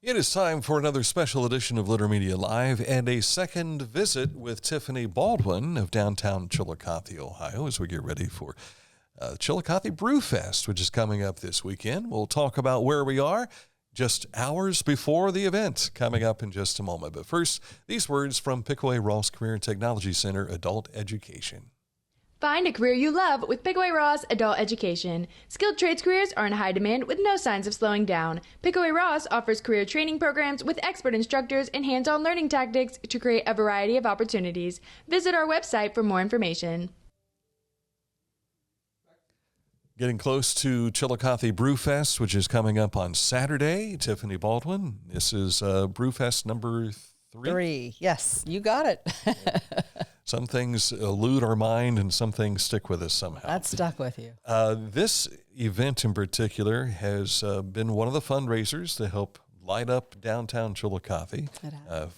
It is time for another special edition of Litter Media Live and a second visit with Tiffany Baldwin of downtown Chillicothe, Ohio, as we get ready for Chillicothe Brewfest, which is coming up this weekend. We'll talk about where we are just hours before the event, coming up in just a moment. But first, these words from Pickaway-Ross Career and Technology Center Adult Education. Find a career you love with Pickaway-Ross Adult Education. Skilled trades careers are in high demand with no signs of slowing down. Pickaway-Ross offers career training programs with expert instructors and hands-on learning tactics to create a variety of opportunities. Visit our website for more information. Getting close to Chillicothe Brewfest, which is coming up on Saturday. Tiffany Baldwin, this is Brewfest number 3. Yes, you got it. Some things elude our mind and some things stick with us somehow. That stuck with you. This event in particular has been one of the fundraisers to help light up downtown Chillicothe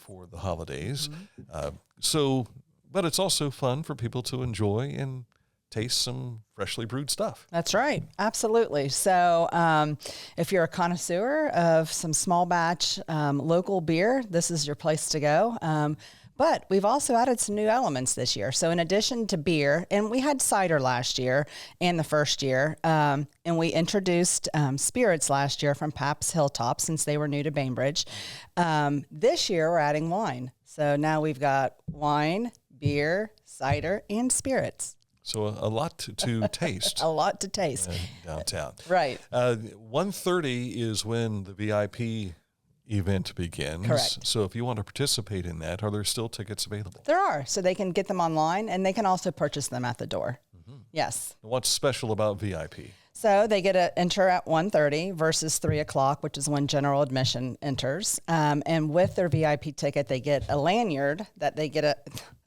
for the holidays. But it's also fun for people to enjoy and taste some freshly brewed stuff. That's right. Absolutely. So if you're a connoisseur of some small batch local beer, this is your place to go. But we've also added some new elements this year. So in addition to beer, and we had cider last year and the first year, and we introduced spirits last year from Pabst Hilltop since they were new to Bainbridge. This year we're adding wine. So now we've got wine, beer, cider, and spirits. So a lot to taste. A lot to taste. Downtown. Right. 1:30 is when the VIP event begins. Correct. So if you want to participate in that, are there still tickets available? There are. So they can get them online and they can also purchase them at the door. Mm-hmm. Yes. What's special about VIP? So they get to enter at 1:30 versus 3 o'clock, which is when general admission enters. And with their VIP ticket, they get a lanyard that they get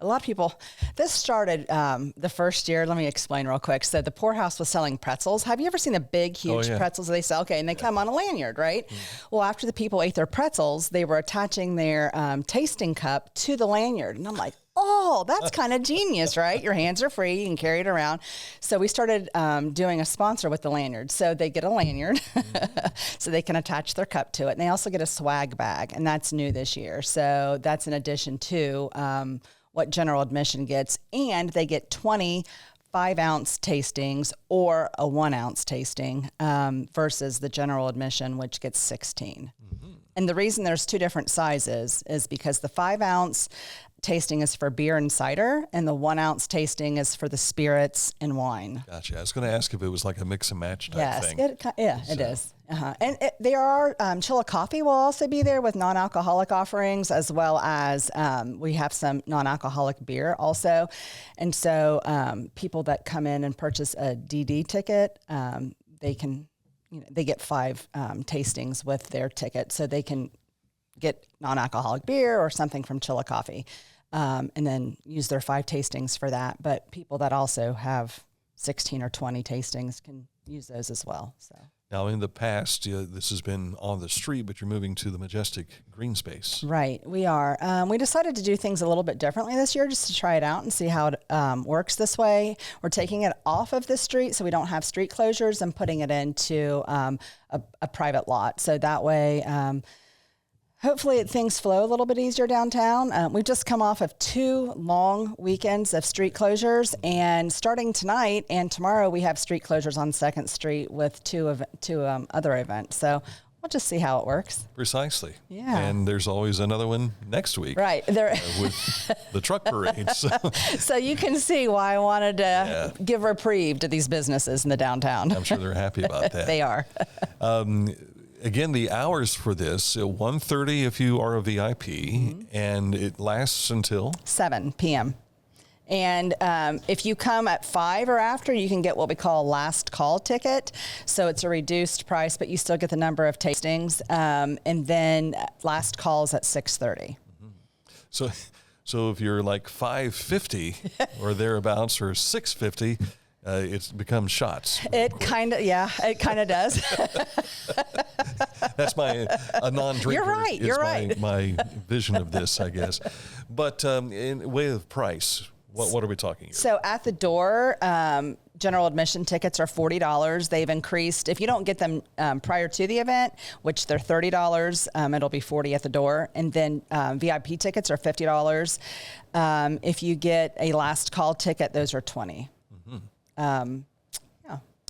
a lot of people. This started the first year. Let me explain real quick. So the Poorhouse was selling pretzels. Have you ever seen the big, huge pretzels that they sell? Okay, and they come on a lanyard, right? Mm. Well, after the people ate their pretzels, they were attaching their tasting cup to the lanyard. And I'm like, oh, that's kind of genius, right? Your hands are free. You can carry it around. So we started doing a sponsor with the lanyard. So they get a lanyard so they can attach their cup to it. And they also get a swag bag, and that's new this year. So that's in addition to what general admission gets. And they get 20 5-ounce tastings or a 1-ounce tasting versus the general admission, which gets 16. Mm-hmm. And the reason there's two different sizes is because the 5-ounce tasting is for beer and cider, and the 1-ounce tasting is for the spirits and wine. Gotcha. I was going to ask if it was like a mix and match type thing. It is. And there are, Chillicothe will also be there with non-alcoholic offerings, as well as we have some non-alcoholic beer also. And so people that come in and purchase a DD ticket, they get 5 tastings with their ticket, so they can get non-alcoholic beer or something from Chillicothe, and then use their 5 tastings for that. But people that also have 16 or 20 tastings can use those as well. So now, in the past, this has been on the street, but you're moving to the majestic green space. Right, we are. We decided to do things a little bit differently this year just to try it out and see how it works this way. We're taking it off of the street so we don't have street closures and putting it into a private lot. So that way, hopefully things flow a little bit easier downtown. We've just come off of 2 long weekends of street closures, and starting tonight and tomorrow we have street closures on 2nd Street with two other events. So we'll just see how it works. Precisely. Yeah. And there's always another one next week. Right. With the truck parade. So you can see why I wanted to give reprieve to these businesses in the downtown. I'm sure they're happy about that. They are. Again, the hours for this, 1:30 if you are a VIP, mm-hmm. and it lasts until 7 p.m. And if you come at 5 or after, you can get what we call a last call ticket. So it's a reduced price, but you still get the number of tastings. And then last call is at 6:30. Mm-hmm. So if you're like 5:50 or thereabouts or 6:50, it becomes shots. It kind of does. That's a non-drinker. You're right. You're right. My vision of this, I guess. But in way of price, what are we talking here? So at the door, general admission tickets are $40. They've increased. If you don't get them prior to the event, which they're $30, it'll be $40 at the door. And then VIP tickets are $50. If you get a last call ticket, those are $20.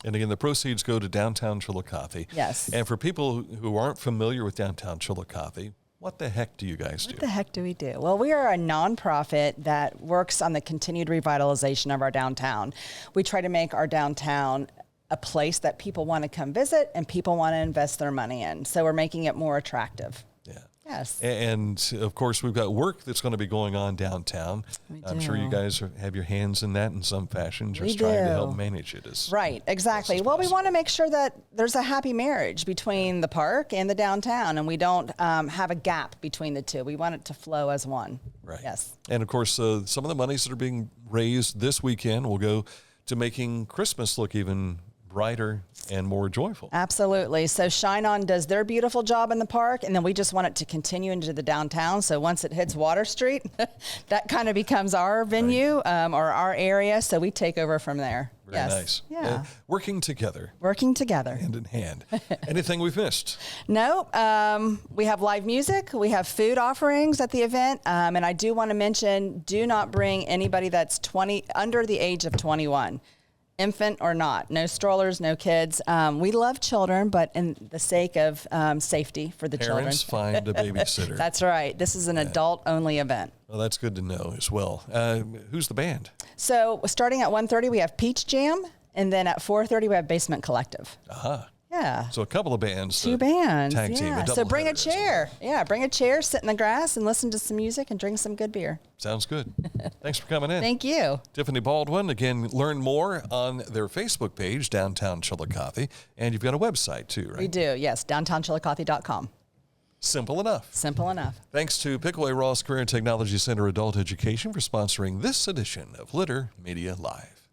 And again, the proceeds go to downtown Chillicothe. Yes. And for people who aren't familiar with downtown Chillicothe, what the heck do you guys do? What the heck do we do? Well, we are a nonprofit that works on the continued revitalization of our downtown. We try to make our downtown a place that people want to come visit and people want to invest their money in. So we're making it more attractive. Yeah. Yes. And of course, we've got work that's going to be going on downtown. I'm sure you guys have your hands in that in some fashion, just trying to help manage it. Right, exactly. Well, we want to make sure that there's a happy marriage between the park and the downtown, and we don't have a gap between the two. We want it to flow as one. Right. Yes. And of course, some of the monies that are being raised this weekend will go to making Christmas look even brighter and more joyful. Absolutely. So Shine On does their beautiful job in the park, and then we just want it to continue into the downtown. So once it hits Water Street, that kind of becomes our venue or our area. So we take over from there. Very nice. Yeah. Working together. Working together. Hand in hand. Anything we've missed? No. We have live music. We have food offerings at the event. And I do want to mention, do not bring anybody that's under the age of 21. Infant or not, no strollers, no kids. We love children, but in the sake of safety for the Parents children. find a babysitter. That's right. This is an adult-only event. Well, that's good to know as well. Who's the band? So starting at 1:30, we have Peach Jam, and then at 4:30, we have Basement Collective. Yeah. So a couple of bands. Two bands. Tag team. Yeah. So bring a chair. Yeah, bring a chair, sit in the grass, and listen to some music and drink some good beer. Sounds good. Thanks for coming in. Thank you. Tiffany Baldwin. Again, learn more on their Facebook page, Downtown Chillicothe. And you've got a website too, right? We do, yes, downtownchillicothe.com. Simple enough. Simple enough. Thanks to Pickaway-Ross Career and Technology Center Adult Education for sponsoring this edition of Litter Media Live.